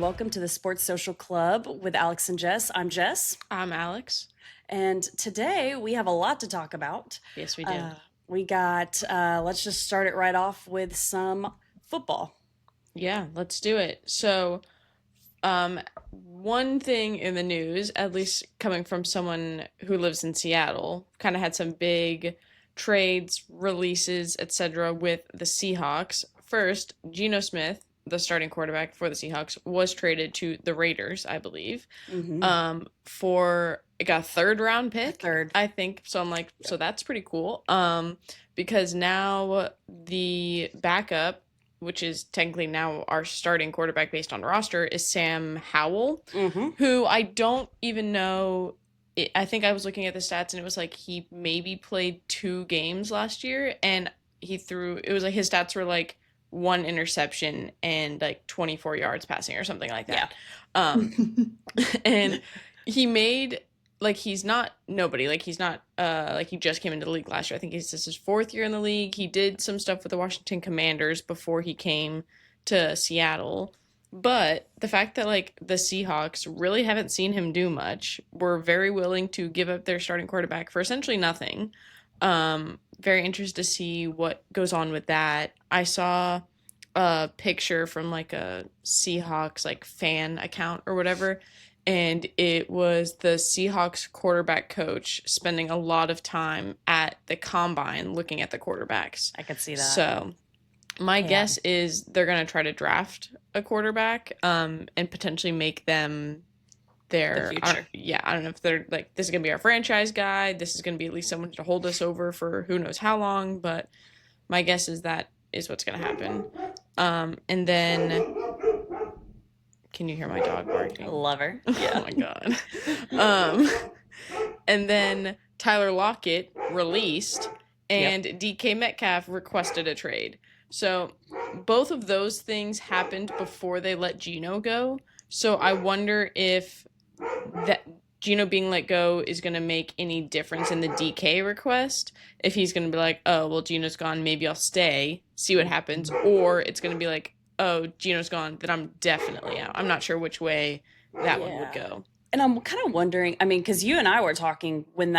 welcome to the Sports Social Club with Alex and Jess. I'm Jess, I'm Alex. and today we have a lot to talk about. Yes, we do. Let's just start it right off with some football. Yeah, let's do it. One thing in the news, at least coming from someone who lives in Seattle, kind of had some big trades, releases, etc. with the Seahawks. First, Geno Smith, the starting quarterback for the Seahawks, was traded to the Raiders, I believe, Mm-hmm. for like a third round pick, Third. I think. So I'm like, so that's pretty cool. Because now the backup, which is technically now our starting quarterback based on roster, is Sam Howell, Mm-hmm. who I don't even know. I think I was looking at the stats and it was like he maybe played 2 games last year and it was like his stats were like one interception and like 24 yards passing or something like Yeah. that. Um, and he made like he's not nobody like he's not like he just came into the league last year. I think this is his 4th year in the league. He did some stuff with the Washington Commanders before he came to Seattle, but the fact that like the Seahawks really haven't seen him do much, were very willing to give up their starting quarterback for essentially nothing. Very interested to see what goes on with that. I saw a picture from like a Seahawks like fan account or whatever, and it was the Seahawks quarterback coach spending a lot of time at the combine looking at the quarterbacks. I could see that. So my Yeah. guess is they're going to try to draft a quarterback and potentially make them their The future. I don't know if they're like, this is going to be our franchise guy, this is going to be at least someone to hold us over for who knows how long, but my guess is that is what's going to happen. And then can you hear my dog barking? Love her. Oh my god. Um, and then Tyler Lockett released, and DK Metcalf requested a trade. So both of those things happened before they let Geno go. So I wonder if that Geno being let go is going to make any difference in the DK request. If he's going to be like, oh, well, Geno's gone, maybe I'll stay, see what happens. Or it's going to be like, oh, Geno's gone, then I'm definitely out. I'm not sure which way that one would go. And I'm kind of wondering, I mean, because you and I were talking when the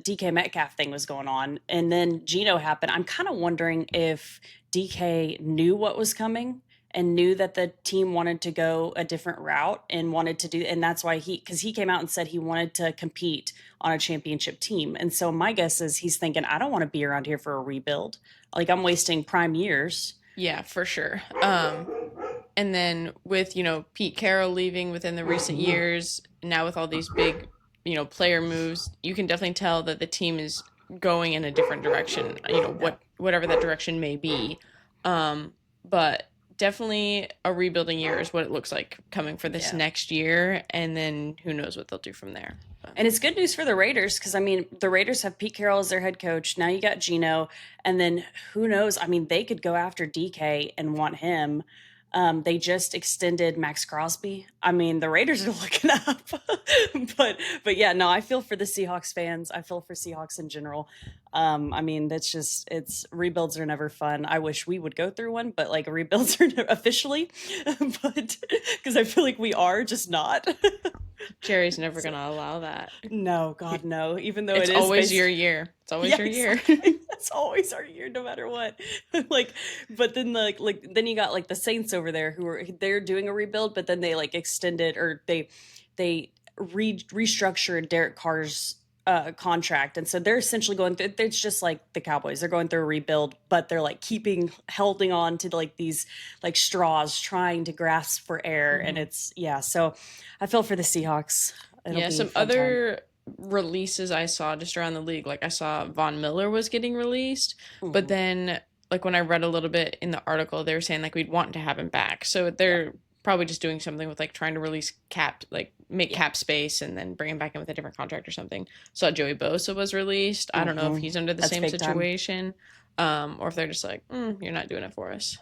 DK Metcalf thing was going on, and then Geno happened. I'm kind of wondering if DK knew what was coming and knew that the team wanted to go a different route and wanted to do, and that's why because he came out and said he wanted to compete on a championship team. And so my guess is he's thinking, I don't want to be around here for a rebuild. Like I'm wasting prime years. Yeah, for sure. And then with, Pete Carroll leaving within the recent years, now with all these big, player moves, you can definitely tell that the team is going in a different direction, whatever that direction may be. But definitely a rebuilding year is what it looks like coming for this next year. And then who knows what they'll do from there. And it's good news for the Raiders because, I mean, the Raiders have Pete Carroll as their head coach. Now you got Geno. And then who knows? I mean, they could go after DK and want him. They just extended Max Crosby. I mean, the Raiders are looking up. but yeah, no, I feel for the Seahawks fans. I feel for Seahawks in general. I mean, rebuilds are never fun. I wish we would go through one, but like rebuilds are officially, but because I feel like we are just not. Jerry's never going to allow that. No, God, no. Even though it's always your year. It's always your year. It's always our year, no matter what. But then then you got like the Saints over there they're doing a rebuild, but then they like extended or they restructured Derek Carr's contract, and so they're essentially going through. It's just like the Cowboys; they're going through a rebuild, but they're like holding on to like these like straws, trying to grasp for air, and it's So I feel for the Seahawks. Some other releases I saw just around the league, like I saw Von Miller was getting released, but then like when I read a little bit in the article, they were saying like we'd want to have him back, so they're probably just doing something with like trying to release cap, like make cap space and then bring him back in with a different contract or something. So Joey Bosa was released. I don't know if he's under the same situation, or if they're just like, you're not doing it for us.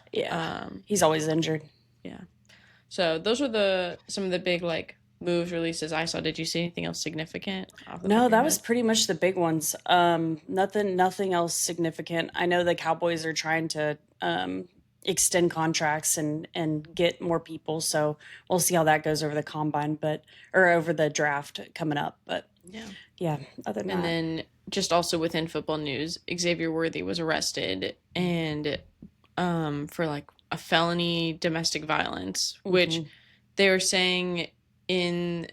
He's always injured. Yeah. So those were some of the big like moves releases I saw. Did you see anything else significant? No, that was pretty much the big ones. Nothing else significant. I know the Cowboys are trying to extend contracts and get more people. So we'll see how that goes over the combine, but or over the draft coming up. But Yeah. yeah, other than And that, then just also within football news, Xavier Worthy was arrested and for like a felony domestic violence, which hmm they were saying in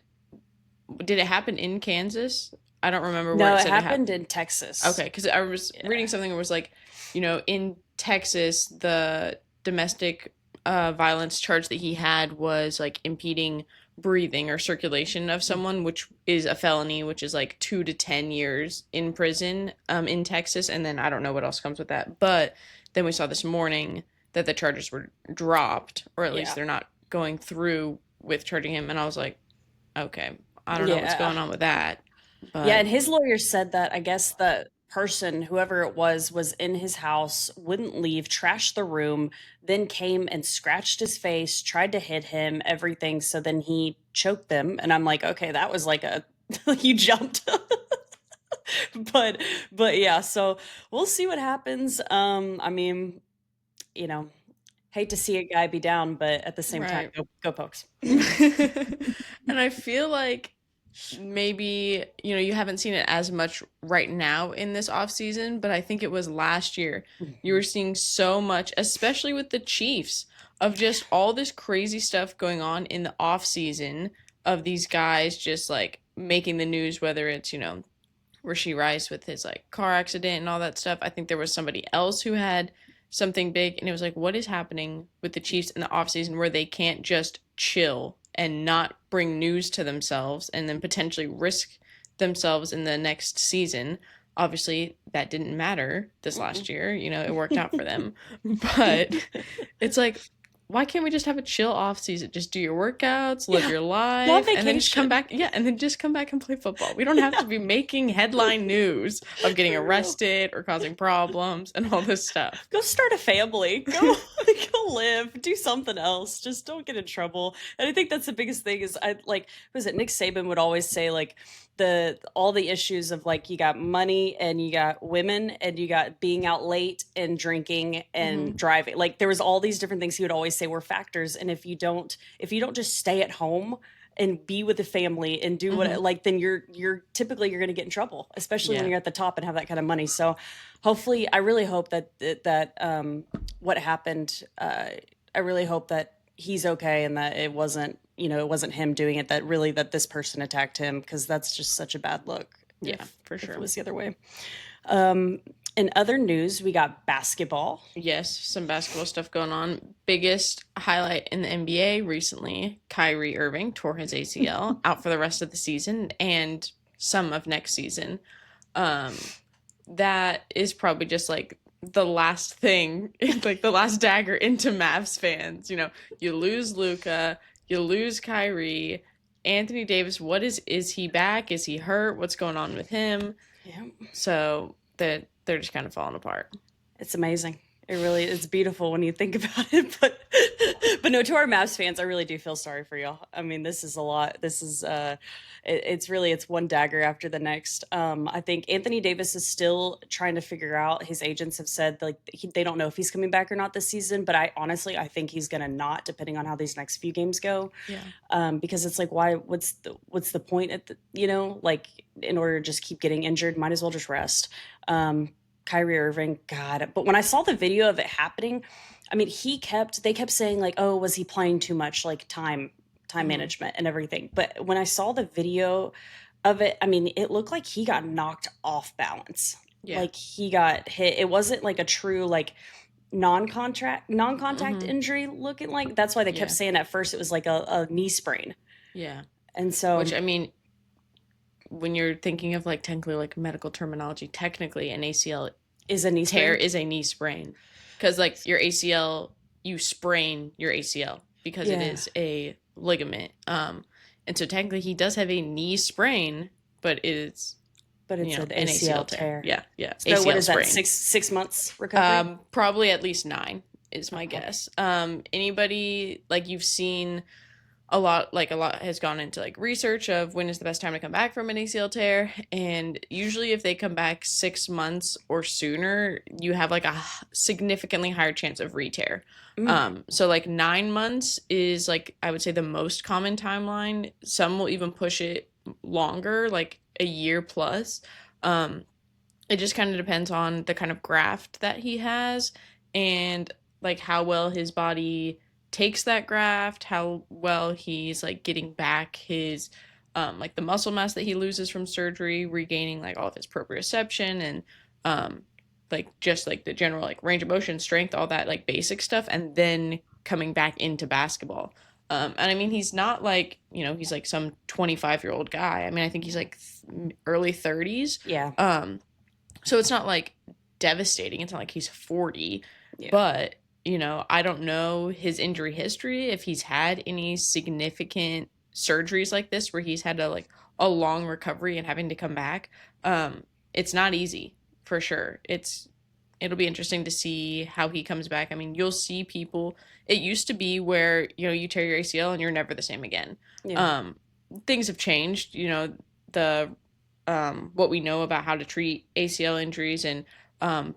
did it happen in Kansas? I don't remember where no, it it said it happened. happened in Texas. Okay, because I was reading Yeah. something that was like, in Texas, the domestic violence charge that he had was like impeding breathing or circulation of someone, which is a felony, which is like 2 to 10 years in prison in Texas. And then I don't know what else comes with that. But then we saw this morning that the charges were dropped, or at least Yeah. they're not going through with charging him. And I was like, okay, I don't know what's Yeah. going on with that. Yeah, But and his lawyer said that I guess the person, whoever it was in his house, wouldn't leave, trashed the room, then came and scratched his face, tried to hit him, everything. So then he choked them. And I'm like, okay, that was like a like you jumped. but but yeah, so we'll see what happens. I mean, you know, hate to see a guy be down, but at the same time, right. go Pokes. And I feel like maybe, you haven't seen it as much right now in this off season, but I think it was last year. You were Mhm. seeing so much, especially with the Chiefs, of just all this crazy stuff going on in the off season of these guys just like making the news, whether it's, Rasheed Rice with his like car accident and all that stuff. I think there was somebody else who had something big, and it was like, what is happening with the Chiefs in the offseason where they can't just chill and not bring news to themselves and then potentially risk themselves in the next season? Obviously, that didn't matter this last Mm-mm. year. It worked out for them. But it's like, why can't we just have a chill off season? Just do your workouts, live Yeah, your go on life, and then just come vacation. back. Yeah, and then just come back and play football. We don't have Yeah, to be making headline news of getting for real. arrested or causing problems and all this stuff. Go start a family. Go live. Do something else. Just don't get in trouble. And I think that's the biggest thing is I like was it Nick Saban would always say like the all the issues of like you got money and you got women and you got being out late and drinking and Hmm. driving. Like there was all these different things he would always say were factors. And if you don't just stay at home and be with the family and do what Hmm. like then you're typically you're going to get in trouble, especially when Yeah. you're at the top and have that kind of money. So hopefully I really hope that what happened I really hope that he's okay and that it wasn't him doing it, that really that this person attacked him, because that's just such a bad look Yeah, for if it sure. was the other way. um in other news, we got basketball. Yes, some basketball stuff going on. Biggest highlight in the NBA recently, Kyrie Irving tore his ACL, out for the rest of the season and some of next season. Um, that is probably just like the last thing, like the last dagger into Mavs fans. You lose Luca, you lose Kyrie, Anthony Davis. Is he back? Is he hurt? What's going on with him? Yeah, So they're just kind of falling apart. it's amazing. It really is beautiful when you think about it. But no, to our Mavs fans, I really do feel sorry for y'all. I mean, this is a lot. This is it's one dagger after the next. I think Anthony Davis is still trying to figure out. His agents have said like they don't know if he's coming back or not this season. But I think he's gonna not, depending on how these next few games go. Yeah. Because it's like, why? What's the point at like in order to just keep getting injured, might as well just rest. Kyrie Irving, God. But when I saw the video of it happening, I mean, they kept saying like, oh, was he playing too much, like time Hmm. management and everything. But when I saw the video of it, I mean, it looked like he got knocked off balance. Yeah. Like he got hit. It wasn't like a true like non-contact Hmm. injury looking like. That's why they kept Yeah. saying at first it was like a knee sprain. Yeah. And Which so I mean, when you're thinking of like technically like medical terminology, technically an ACL is a knee tear sprain. is a knee sprain because like your ACL, you sprain your ACL because it Yeah. is a ligament. And so technically he does have a knee sprain, but it is But it's an an ACL ACL tear. tear. Yeah, yeah, So what ACL is that? sprain. Six months recovery? Probably at least 9 is my Uh-huh. guess. Anybody like you've seen a lot has gone into like research of when is the best time to come back from an ACL tear, and usually if they come back 6 months or sooner, you have like a significantly higher chance of re-tear. So like 9 months is like, I would say, the most common timeline. Some will even push it longer, like a year plus. It just kind of depends on the kind of graft that he has, and like how well his body takes that graft, how well he's like getting back his like the muscle mass that he loses from surgery, regaining like all of his proprioception, and like just like the general like range of motion, strength, all that like basic stuff, and then coming back into basketball. And I mean, he's not like, he's like some 25-year-old guy. I mean, I think he's like early 30s. Yeah. So it's not like devastating. It's not like he's 40, Yeah. but I don't know his injury history, if he's had any significant surgeries like this where he's had a long recovery and having to come back. It's not easy, for sure. It'll be interesting to see how he comes back. I mean, you'll see people. It used to be where, you tear your ACL and you're never the same again. Yeah. Things have changed, the what we know about how to treat ACL injuries and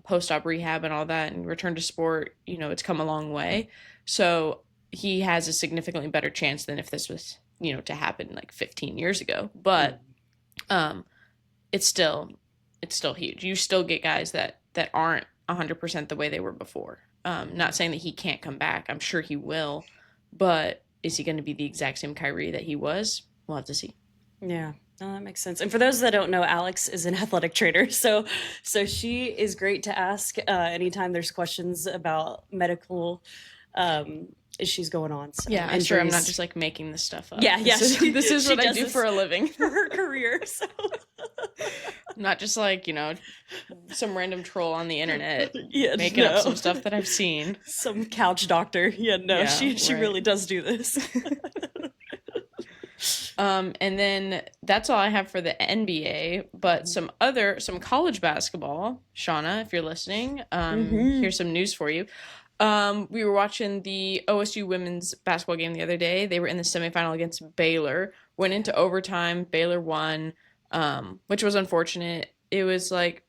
post-op rehab and all that and return to sport, it's come a long way. So he has a significantly better chance than if this was, to happen like 15 years ago. But it's still huge. You still get guys that aren't 100% the way they were before. Not saying that he can't come back. I'm sure he will. But is he going to be the exact same Kyrie that he was? We'll have to see. Yeah. No, that makes sense. And for those that don't know, Alex is an athletic trainer. So she is great to ask anytime there's questions about medical issues going on. So, yeah, I'm sure I'm not just like making this stuff up. Yeah, yeah. This is what I do for a living. For her career. So. Not just like, some random troll on the internet making up some stuff that I've seen. Some couch doctor. Yeah, no, she right. Really does do this. And then that's all I have for the NBA, but some college basketball. Shauna, if you're listening, here's some news for you. We were watching the OSU women's basketball game the other day. They were in the semifinal against Baylor, went into overtime. Baylor won, which was unfortunate. It was like,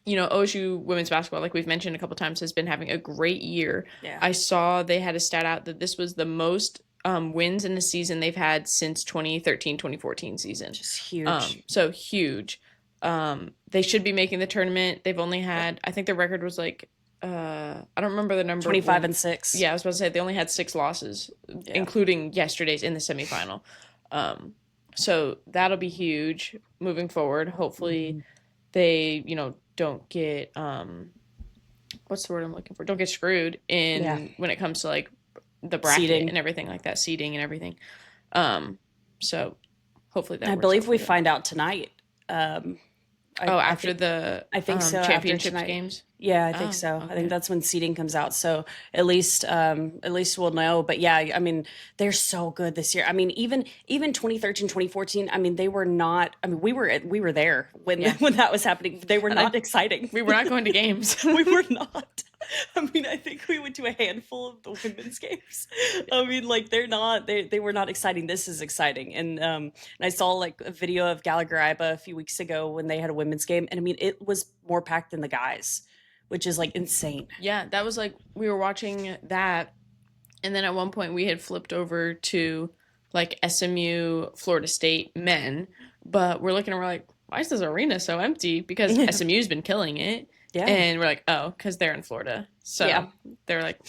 OSU women's basketball, like we've mentioned a couple times, has been having a great year. Yeah. I saw they had a stat out that this was the most wins in the season they've had since 2013-2014 season. Just huge. So huge. They should be making the tournament. They've only had, I think their record was like, I don't remember the number. 25-6. Yeah, I was about to say they only had 6 losses, including yesterday's in the semifinal. So that'll be huge moving forward. Hopefully they, don't get, what's the word I'm looking for? Don't get screwed when it comes to like the bracket seeding and everything like that, seeding and everything. So hopefully that. I believe we find out tonight. After the championship games. Yeah, I think so. Okay. I think that's when seeding comes out. So at least we'll know. But yeah, I mean, they're so good this year. I mean, even 2013, 2014, I mean, they were not, I mean, we were there when that was happening. They were not exciting. We were not going to games. We were not. I mean, I think we went to a handful of the women's games. I mean, like they were not exciting. This is exciting. And I saw like a video of Gallagher-Iba a few weeks ago when they had a women's game. And I mean, it was more packed than the guys, which is like insane. Yeah, that was like, we were watching that. And then at one point we had flipped over to like SMU, Florida State men. But we're looking and we're like, why is this arena so empty? Because SMU's been killing it. Yeah. And we're like, oh, because they're in Florida. So they're like,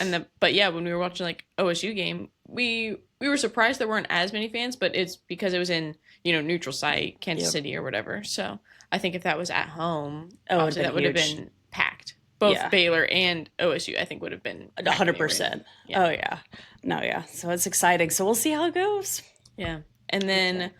but yeah, when we were watching like OSU game, we were surprised there weren't as many fans, but it's because it was in, neutral site, Kansas City or whatever. So I think if that was at home, obviously that would have been packed. Both Baylor and OSU, I think, would have been 100%. Yeah. Oh, yeah. No, yeah. So it's exciting. So we'll see how it goes. Yeah. And then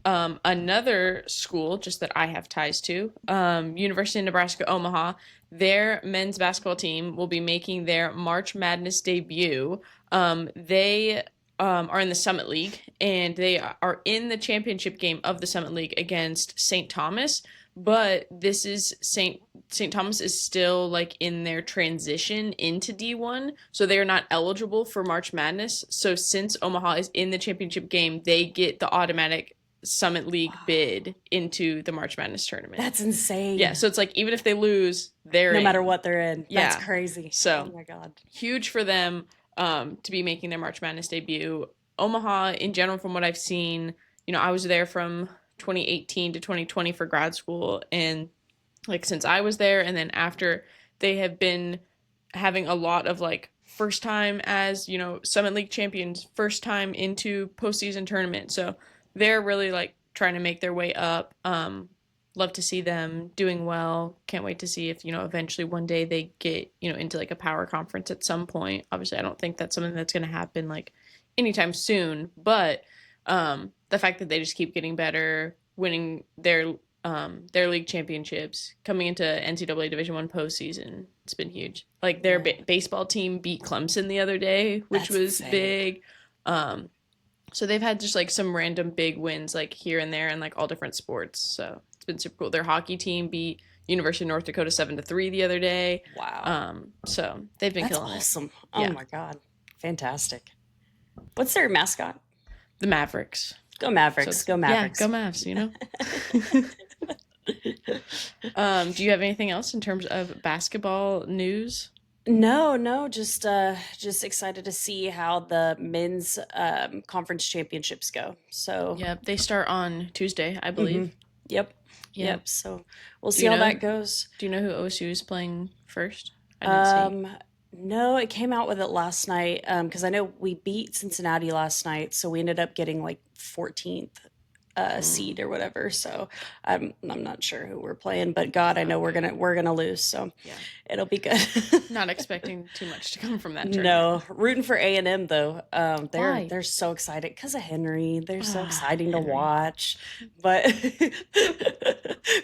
another school, just that I have ties to, University of Nebraska, Omaha, their men's basketball team will be making their March Madness debut. They are in the Summit League, and they are in the championship game of the Summit League against St. Thomas. But this is St. St. Thomas is still like in their transition into D1, so they are not eligible for March Madness. So since Omaha is in the championship game, they get the automatic Summit League bid into the March Madness tournament. That's insane. Yeah, so it's like even if they lose, they're no in. matter what they're in. Yeah. That's crazy. So oh my God. huge for them to be making their March Madness debut. Omaha, in general, from what I've seen, you know, I was there from 2018 to 2020 for grad school, and like since I was there and then after, they have been having a lot of like first time as, you know, Summit League champions, first time into postseason tournament. So they're really like trying to make their way up. Love to see them doing well. Can't wait to see if, you know, eventually one day they get, you know, into like a power conference at some point. Obviously, I don't think that's something that's going to happen like anytime soon, but the fact that they just keep getting better, winning their league championships, coming into NCAA Division I postseason, it's been huge. Like their baseball team beat Clemson the other day, which was insane. Big. So they've had just like some random big wins like here and there in like all different sports. So it's been super cool. Their hockey team beat University of North Dakota 7-3 the other day. Wow. So they've been killing awesome. it. Oh my God. Fantastic. What's their mascot? The Mavericks. Go Mavericks. Go Mavericks. Yeah, go Mavs, you know? Do you have anything else in terms of basketball news? No, just excited to see how the men's conference championships go. So yeah, they start on Tuesday, I believe. Mm-hmm. Yep. So we'll see how that goes. Do you know who OSU is playing first? No, it came out with it last night because I know we beat Cincinnati last night, so we ended up getting like 14th seed or whatever. So I'm not sure who we're playing, but God, I know we're gonna lose. So yeah, it'll be good. Not expecting too much to come from that tournament. No, rooting for A&M though. Why? They're so excited because of Henry. They're so exciting to watch. But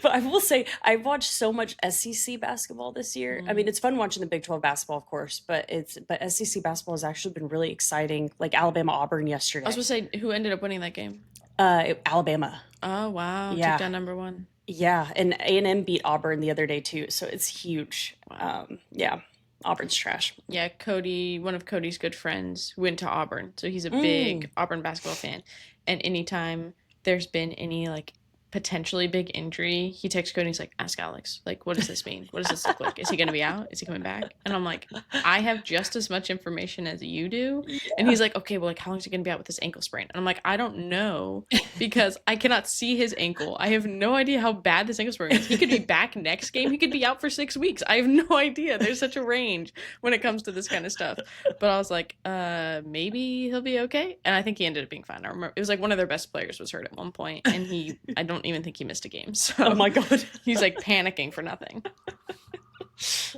but I will say I've watched so much SEC basketball this year. I mean, it's fun watching the Big 12 basketball, of course, but SEC basketball has actually been really exciting. Like Alabama Auburn yesterday. I was gonna say, who ended up winning that game? Alabama. Oh wow! Yeah. Took down number one. Yeah, and A&M beat Auburn the other day too, so it's huge. Wow. Yeah, Auburn's trash. Yeah, Cody, one of Cody's good friends, went to Auburn, so he's a big Auburn basketball fan. And anytime there's been any like potentially big injury, he texts Cody and he's like, ask Alex, like, what does this mean? What does this look like? Is he going to be out? Is he coming back? And I'm like, I have just as much information as you do. Yeah. And he's like, okay, well, like, how long is he going to be out with this ankle sprain? And I'm like, I don't know because I cannot see his ankle. I have no idea how bad this ankle sprain is. He could be back next game. He could be out for 6 weeks. I have no idea. There's such a range when it comes to this kind of stuff. But I was like, maybe he'll be okay. And I think he ended up being fine. I remember it was like one of their best players was hurt at one point, and I don't even think he missed a game. So oh my God, he's like panicking for nothing.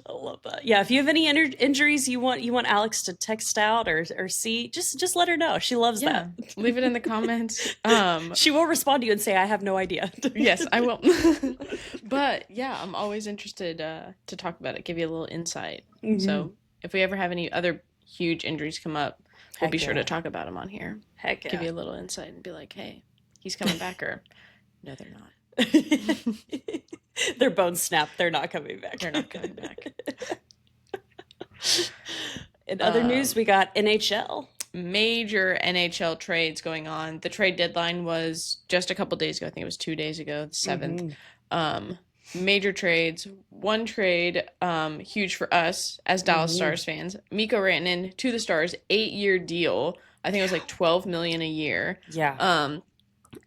I love that. Yeah, if you have any injuries you want Alex to text out or see, just let her know. She loves that. Leave it in the comments. She will respond to you and say, I have no idea. Yes, I will. But yeah, I'm always interested to talk about it, give you a little insight. Mm-hmm. So if we ever have any other huge injuries come up, we'll be sure to talk about them on here. Heck yeah. Give you a little insight and be like, hey, he's coming back, or no, they're not. Their bones snapped. They're not coming back. They're not coming back. In other news, we got NHL. Major NHL trades going on. The trade deadline was just a couple days ago. I think it was 2 days ago, the 7th. Mm-hmm. Major trades. One trade, huge for us as Dallas Stars fans. Mikko Rantanen to the Stars, 8-year deal. I think it was like $12 million a year. Yeah.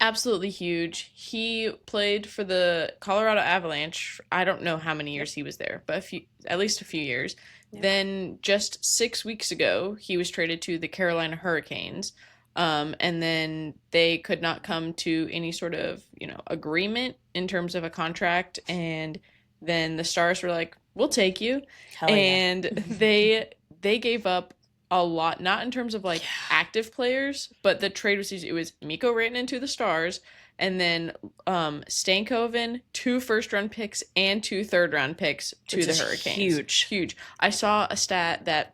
Absolutely huge. He played for the Colorado Avalanche. I don't know how many years he was there, but at least a few years. Yeah. Then just 6 weeks ago, he was traded to the Carolina Hurricanes. And then they could not come to any sort of, agreement in terms of a contract. And then the Stars were like, we'll take you. Hell and yeah. they gave up a lot, not in terms of active players, but the trade was Mikko Rantanen to the Stars, and then Stankoven, 2 first-round picks and 2 third-round picks to the Hurricanes. Huge. I saw a stat that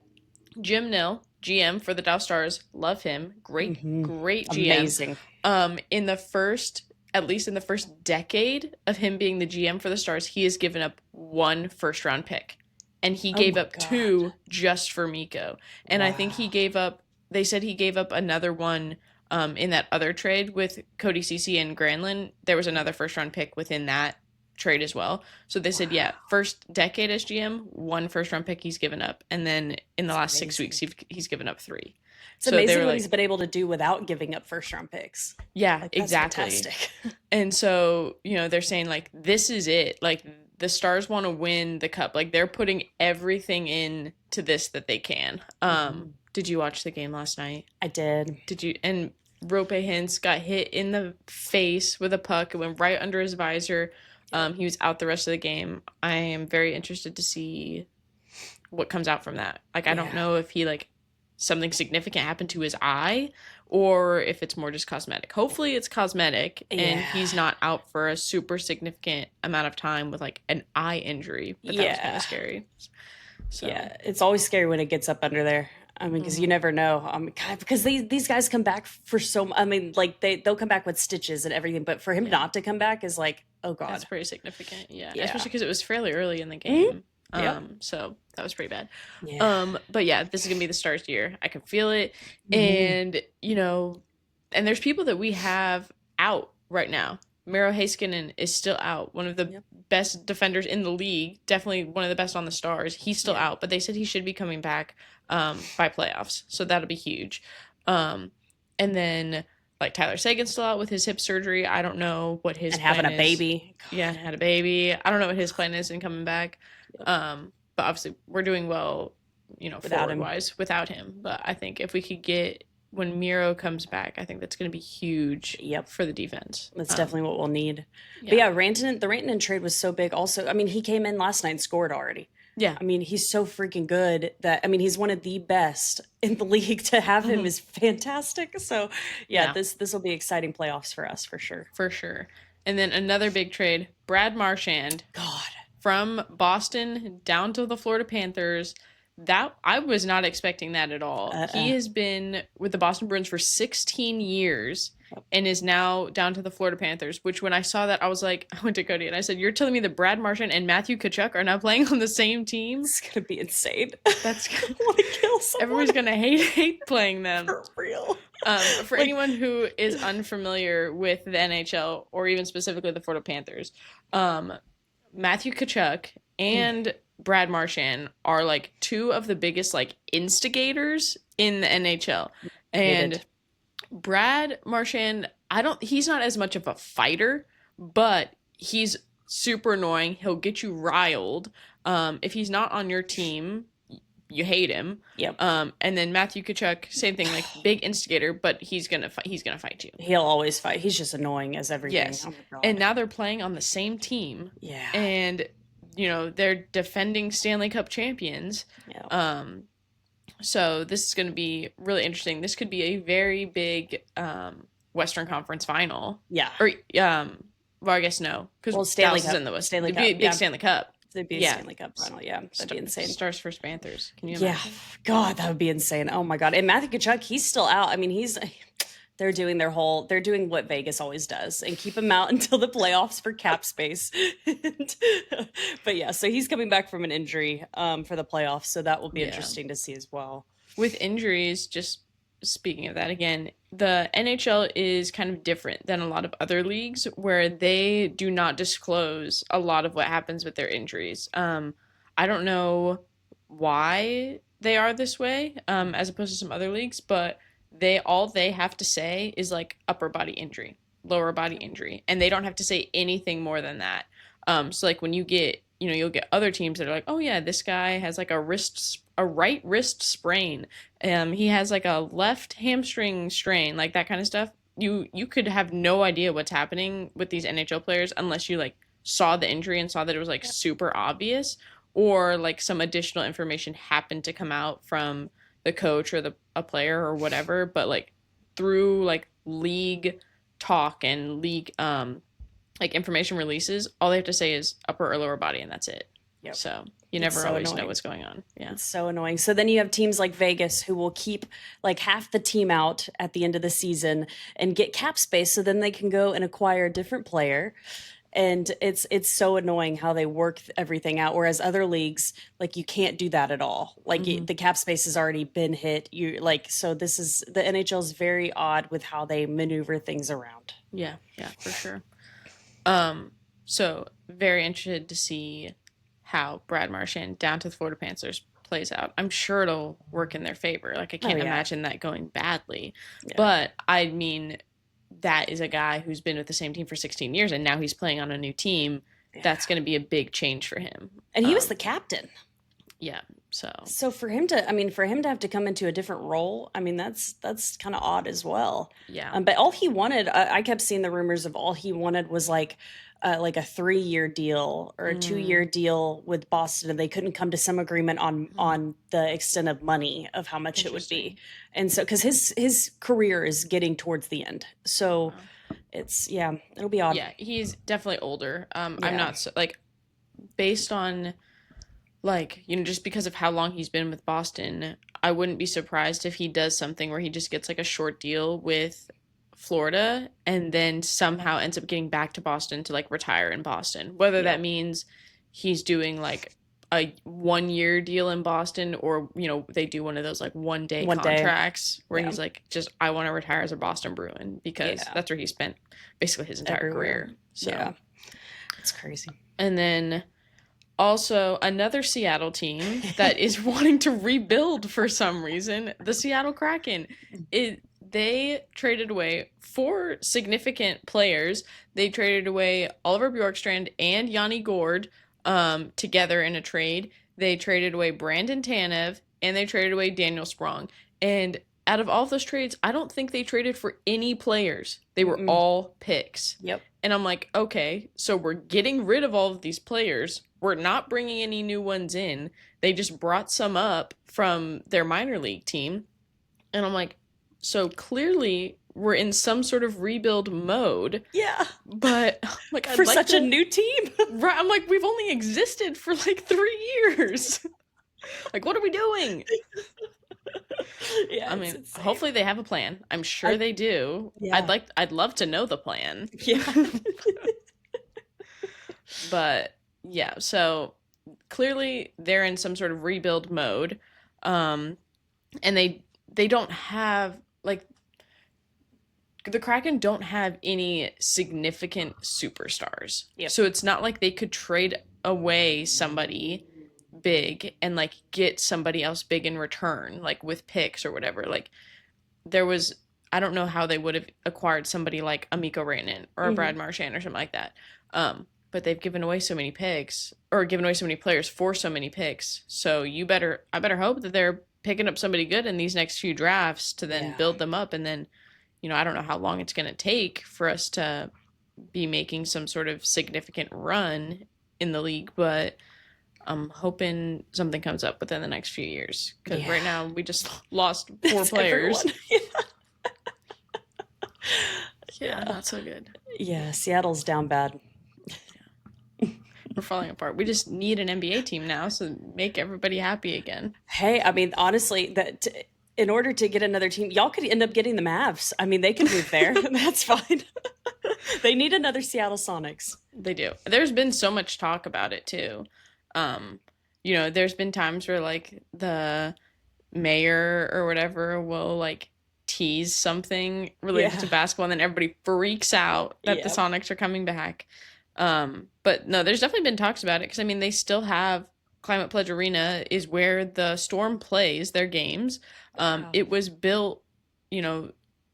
Jim Nill, GM for the Dallas Stars, love him, great GM. Amazing. At least in the first decade of him being the GM for the Stars, he has given up one first-round pick. And he Oh gave my up God. 2 just for Mikko. And I think he Wow. gave up, they said he gave up another one in that other trade with Cody Ceci and Granlund. There was another first-round pick within that trade as well. So they said, yeah, first decade as GM, 1 first-round pick he's given up. And then in the That's last 6 crazy. weeks, he's given up 3. It's So they amazing were what he's like, been able to do without giving up first round picks. yeah, Like, that's exactly. fantastic. And so, you know, they're saying like, this is it. Like, the Stars want to win the cup. Like, they're putting everything in to this that they can. Did you watch the game last night? I did. Did you? And Rope Hintz got hit in the face with a puck. It went right under his visor. He was out the rest of the game. I am very interested to see what comes out from that. Like, I don't know if he, like, something significant happened to his eye or if it's more just cosmetic. Hopefully it's cosmetic and he's not out for a super significant amount of time with, like, an eye injury. But that was kind of scary. So. Yeah, it's always scary when it gets up under there. I mean, because you never know. God, because these guys come back for so. I mean, like they'll come back with stitches and everything, but for him not to come back is like, oh God, that's pretty significant. Yeah. Especially because it was fairly early in the game. So that was pretty bad. But yeah, this is gonna be the Stars' year. I can feel it, and you know, and there's people that we have out right now. Miro Heiskanen is still out. One of the best defenders in the league. Definitely one of the best on the Stars. He's still out, but they said he should be coming back by playoffs. So that'll be huge. And then like Tyler Sagan's still out with his hip surgery. I don't know what his plan having a is. baby. Yeah, had a baby. I don't know what his plan is in coming back. But obviously we're doing well, you know, forward-wise without him. But I think if we could get when Miro comes back, I think that's going to be huge for the defense. That's definitely what we'll need. But yeah, the Rantanen trade was so big also. I mean, he came in last night and scored already. Yeah. I mean, he's so freaking good that, I mean, he's one of the best in the league. To have him is fantastic. So yeah, this will be exciting playoffs for us for sure. For sure. And then another big trade, Brad Marchand. God. From Boston down to the Florida Panthers. That I was not expecting that at all. He has been with the Boston Bruins for 16 years and is now down to the Florida Panthers, which when I saw that, I was like, I went to Cody and I said, you're telling me that Brad Marchand and Matthew Tkachuk are now playing on the same team? It's going to be insane. That's going to want to kill someone. Everyone's going to hate playing them. For real. For anyone who is unfamiliar with the NHL or even specifically the Florida Panthers, Matthew Tkachuk and Brad Marchand are like 2 of the biggest like instigators in the NHL. And Brad Marchand, he's not as much of a fighter, but he's super annoying. He'll get you riled. If he's not on your team, you hate him. Yep. And then Matthew Tkachuk, same thing, like big instigator, but he's gonna fight you. He'll always fight. He's just annoying as everything. Yes. Oh my God. And now they're playing on the same team. Yeah. And you know, they're defending Stanley Cup champions. Yeah. So this is going to be really interesting. This could be a very big Western Conference final. Yeah. Or well, I guess no, because Stanley Dallas Cup. is in the West. Stanley It'd Cup. be a big Stanley Cup. It'd be a Stanley Cup final. Yeah, that'd be insane. Stars versus Panthers. Can you imagine? Yeah. God, that would be insane. Oh my God. And Matthew Tkachuk, he's still out. I mean, they're doing what Vegas always does and keep him out until the playoffs for cap space. But yeah, so he's coming back from an injury for the playoffs. So that will be interesting to see as well. With injuries, just speaking of that again, the NHL is kind of different than a lot of other leagues where they do not disclose a lot of what happens with their injuries. I don't know why they are this way as opposed to some other leagues, but they have to say is like upper body injury, lower body injury, and they don't have to say anything more than that. So like when you get, you know, you'll get other teams that are like, oh yeah, this guy has like a right wrist sprain. He has like a left hamstring strain, like that kind of stuff. You could have no idea what's happening with these NHL players unless you like saw the injury and saw that it was like super obvious, or like some additional information happened to come out from the coach or a player or whatever. But like through like league talk and league like information releases, all they have to say is upper or lower body, and that's it. Yep. So you never always know what's going on. Yeah, it's so annoying. So then you have teams like Vegas who will keep like half the team out at the end of the season and get cap space, so then they can go and acquire a different player. And it's so annoying how they work everything out. Whereas other leagues, like you can't do that at all. Like Hmm. the cap space has already been hit. You like so this is the NHL is very odd with how they maneuver things around. Yeah, yeah, for sure. Um, so very interested to see how Brad Marchand down to the Florida Panthers plays out. I'm sure it'll work in their favor. Like I Oh can't yeah, imagine that going badly. yeah, But I mean, that is a guy who's been with the same team for 16 years and now he's playing on a new team. yeah. That's going to be a big change for him. And he was the captain. Yeah. So, So for him to, I mean, for him to have to come into a different role, I mean, that's kind of odd as well. yeah. But all he wanted, I kept seeing the rumors of all he wanted was like a 3-year deal or a Mm, 2-year deal with Boston, and they couldn't come to some agreement on the extent of money of how much it would be. interesting. And so, because his career is getting towards the end, so Wow. it's yeah, it'll be odd. Yeah, he's definitely older. I'm Yeah, not so, like based on like, just because of how long he's been with Boston, I wouldn't be surprised if he does something where he just gets like a short deal with Florida and then somehow ends up getting back to Boston to like retire in Boston. Whether that yep, means he's doing like a 1 year deal in Boston or, they do one of those like 1 day one day. contracts where Yeah, he's like, just, I want to retire as a Boston Bruin because yeah, that's where he spent basically his entire everywhere. career. Yeah, So, it's crazy. and then also, another Seattle team that is wanting to rebuild for some reason, the Seattle Kraken. They traded away 4 significant players. They traded away Oliver Bjorkstrand and Yanni Gord together in a trade. They traded away Brandon Tanev and they traded away Daniel Sprong. And out of all of those trades, I don't think they traded for any players. They were Mm-mm. all picks. Yep. And I'm like, okay, so we're getting rid of all of these players. We're not bringing any new ones in. They just brought some up from their minor league team. And I'm like, so clearly we're in some sort of rebuild mode. Yeah. But like, I'd For like such a to. new team. Right, I'm like, we've only existed for like 3 years. Like, what are we doing? Yeah, I it's mean, insane. hopefully they have a plan. I'm sure I they do. yeah. I'd love to know the plan. Yeah. But yeah, so clearly they're in some sort of rebuild mode. Um, and they don't have like the Kraken don't have any significant superstars. Yep. So it's not like they could trade away somebody big and like get somebody else big in return, like with picks or whatever. Like there was I don't know how they would have acquired somebody like a Mikko Rantanen or a Mhm. Brad Marchand or something like that. But they've given away so many picks or given away so many players for so many picks. So I better hope that they're picking up somebody good in these next few drafts to then Yeah. build them up and then, I don't know how long it's going to take for us to be making some sort of significant run in the league, but I'm hoping something comes up within the next few years because Yeah. right now we just lost 4 It's players. everyone. Yeah, Yeah. not so good. Yeah, Seattle's down bad. We're falling apart. We just need an NBA team now, so make everybody happy again. Hey, I mean, honestly, in order to get another team, y'all could end up getting the Mavs. I mean, they could move there. That's fine. They need another Seattle Sonics. They do. There's been so much talk about it too. Um, there's been times where like the mayor or whatever will like tease something related Yeah. to basketball and then everybody freaks out that the Yeah. Sonics are coming back. But no, there's definitely been talks about it because I mean they still have Climate Pledge Arena is where the Storm plays their games. Wow. It was built, you know,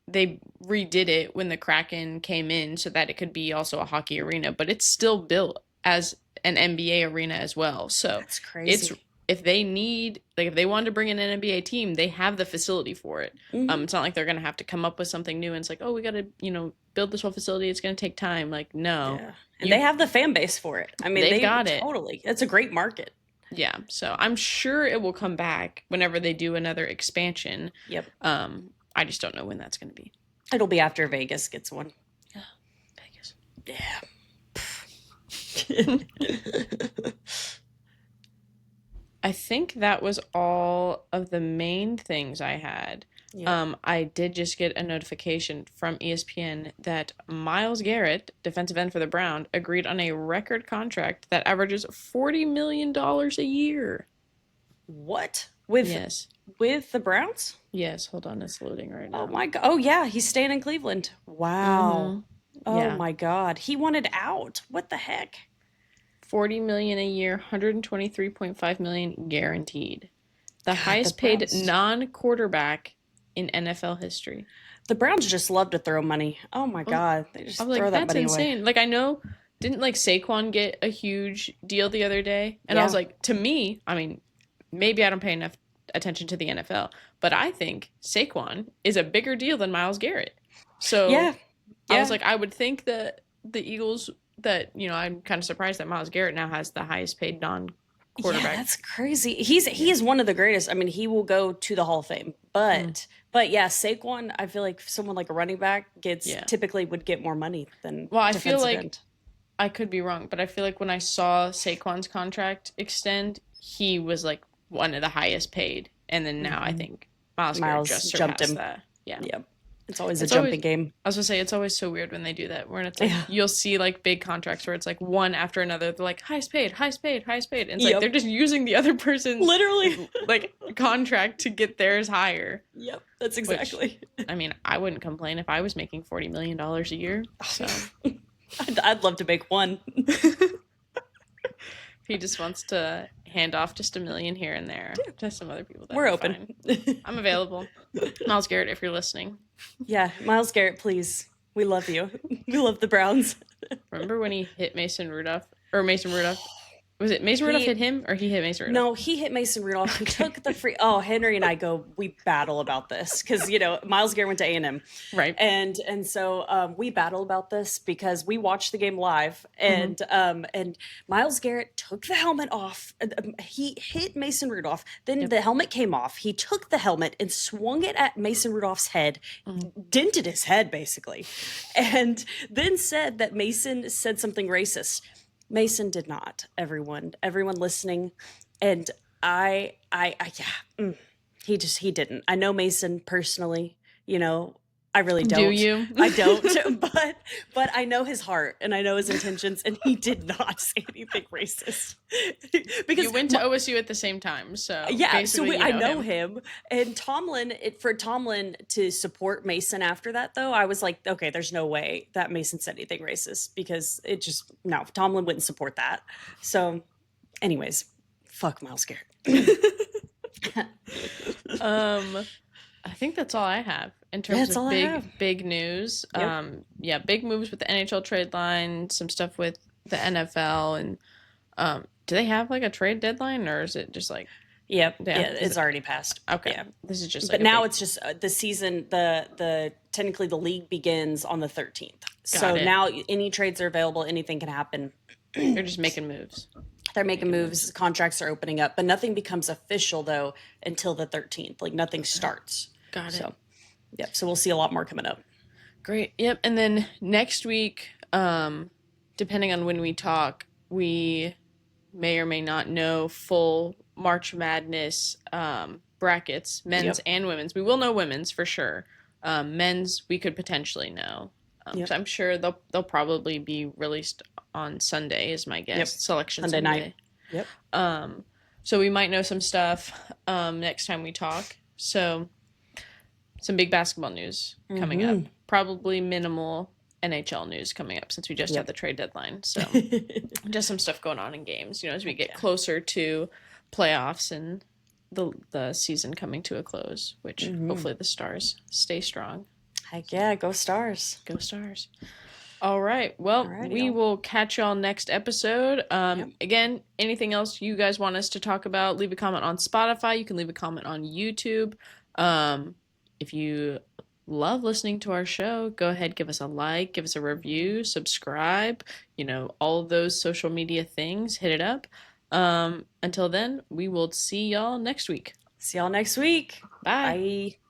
they redid it when the Kraken came in so that it could be also a hockey arena, but it's still built as an NBA arena as well. So That's it's crazy. if they need like if they wanted to bring in an NBA team, they have the facility for it. Mhm. It's not like they're gonna have to come up with something new and it's like, oh, we gotta, build this whole facility. It's gonna take time. Like, no. Yeah. And You they have the fan base for it. I mean, they've they got it. totally. It's a great market. Yeah. So I'm sure it will come back whenever they do another expansion. Yep. I just don't know when that's gonna be. It'll be after Vegas gets one. Yeah. Vegas. Yeah. I think that was all of the main things I had. Yep. I did just get a notification from ESPN that Myles Garrett, defensive end for the Browns, agreed on a record contract that averages $40 million a year. What? Yes. With the Browns? Yes, hold on, it's loading right Oh now. my god. Oh yeah, he's staying in Cleveland. Wow. Mm-hmm. Oh Yeah. my god. He wanted out. What the heck? 40 million a year, 123.5 million guaranteed. The God, the highest paid Browns. non-quarterback in NFL history. The Browns just love to throw money. Oh my I was, god. They I just was throw like, that that's money away. insane. Like, I know, didn't like Saquon get a huge deal the other day? And I was Yeah. like, to me, I mean, maybe I don't pay enough attention to the NFL, but I think Saquon is a bigger deal than Myles Garrett. So Yeah. I was Yeah. like, I would think that the Eagles, that, I'm kind of surprised that Myles Garrett now has the highest paid non Yeah, quarterback. that's crazy. He Yeah. is one of the greatest. I mean, he will go to the Hall of Fame. Mm, But yeah, Saquon, I feel like someone like a running back gets yeah. typically would get more money than Well, I feel defensive like end. I could be wrong, but I feel like when I saw Saquon's contract extend, he was like one of the highest paid. And then now I Hmm. think Myles Garrett Miles just jumped surpassed him. that. Yeah. Yep. It's always a It's always, jumping game. I was gonna say, it's always so weird when they do that, where it's like, Yeah. you'll see like big contracts where it's like one after another. They're like, highest paid, highest paid, highest paid. And it's like, they're Yep. just using the other person's Literally. like contract to get theirs higher, Yep. That's which, exactly. I mean, I wouldn't complain if I was making $40 million a year. So I'd love to make one. he just wants to hand off just $1 million here and there to some other people, that'd We're be open. fine. I'm available. Myles Garrett, if you're listening. Yeah, Miles Garrett, please. We love you. We love the Browns. Remember when he hit Mason Rudolph? Or Mason Rudolph? Was it Mason Rudolph hit him or he hit Mason Rudolph? No, he hit Mason Rudolph. He Okay. took the free. Oh, Henry and I we battle about this because Miles Garrett went to A&M, Right. and so we battle about this because we watched the game live, and Miles Garrett took the helmet off. He hit Mason Rudolph. Then the helmet came off. He took the helmet and swung it at Mason Rudolph's head, dented his head basically, and then said that Mason said something racist. Mason did not. Everyone listening, and he didn't. I know Mason personally. I really don't. Do you? I don't. But I know his heart and I know his intentions, and he did not say anything racist. Because you went to OSU at the same time, so yeah, so I know him. him. And for Tomlin to support Mason after that, though, I was like, okay, there's no way that Mason said anything racist because no, Tomlin wouldn't support that. So, anyways, fuck Myles Garrett. I think that's all I have in terms of big news. Yep. Big moves with the NHL trade line, some stuff with the NFL, and do they have like a trade deadline, or is it just like? Yep. Yeah, it's already passed. Okay. Yeah. This is just but now it's just the season. The technically the league begins on the 13th. So now any trades are available. Anything can happen. They're just making moves. They're making moves. Contracts are opening up, but nothing becomes official though until the 13th. Like nothing starts. Got it. So, yep. So we'll see a lot more coming up. Great. Yep. And then next week, depending on when we talk, we may or may not know full March Madness brackets, men's and women's. We will know women's for sure. Men's, we could potentially know. So I'm sure they'll probably be released on Sunday, is my guess. Yep. Selection Sunday night. Yep. So we might know some stuff next time we talk. So some big basketball news coming up. Probably minimal NHL news coming up since we just had the trade deadline. So just some stuff going on in games, as we get closer to playoffs and the season coming to a close, which hopefully the Stars stay strong. Heck yeah, go Stars. Go Stars. All right. Well, we will catch y'all next episode. Again, anything else you guys want us to talk about, leave a comment on Spotify. You can leave a comment on YouTube. If you love listening to our show, go ahead, give us a like, give us a review, subscribe, all of those social media things, hit it up. Until then, we will see y'all next week. See y'all next week. Bye. Bye.